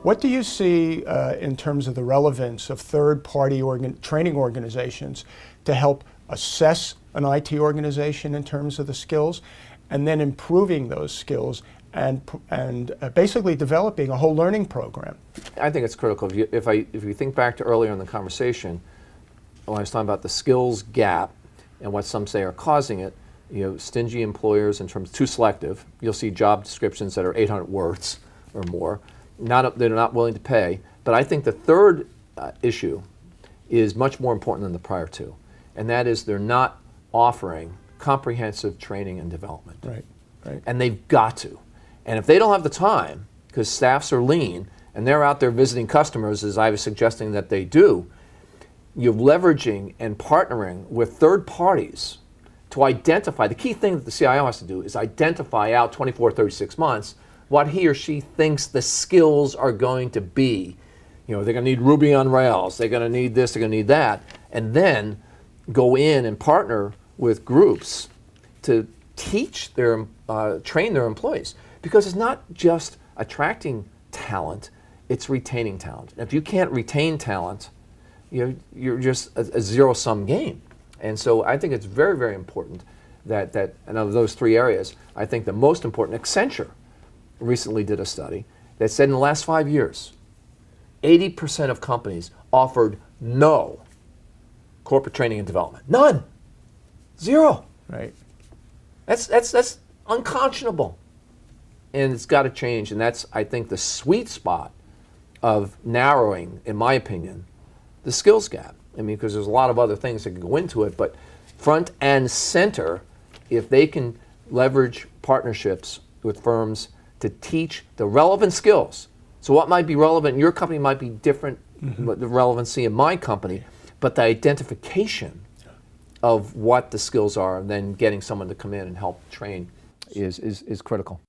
What do you see in terms of the relevance of third-party training organizations to help assess an IT organization in terms of the skills, and then improving those skills and basically developing a whole learning program? I think it's critical. If you think back to earlier in the conversation, when I was talking about the skills gap and what some say are causing it, stingy employers in terms of too selective. You'll see job descriptions that are 800 words or more. They're not willing to pay. But I think the third issue is much more important than the prior two, and that is they're not offering comprehensive training and development. Right, right. And they've got to. And if they don't have the time, because staffs are lean, and they're out there visiting customers, as I was suggesting that they do, you're leveraging and partnering with third parties to identify. The key thing that the CIO has to do is identify out 24, 36 months what he or she thinks the skills are going to be. They're going to need Ruby on Rails, they're going to need this, they're going to need that, and then go in and partner with groups to teach train their employees. Because it's not just attracting talent, it's retaining talent. And if you can't retain talent, you're just a zero-sum game. And so I think it's very, very important that and of those three areas, I think the most important, Accenture recently did a study that said in the last 5 years, 80% of companies offered no corporate training and development. None. Zero. Right. That's unconscionable. And it's got to change. And that's, I think, the sweet spot of narrowing, in my opinion, the skills gap. Because there's a lot of other things that can go into it, but front and center, if they can leverage partnerships with firms to teach the relevant skills. So what might be relevant in your company might be different, the relevancy in my company, but the identification of what the skills are and then getting someone to come in and help train is critical.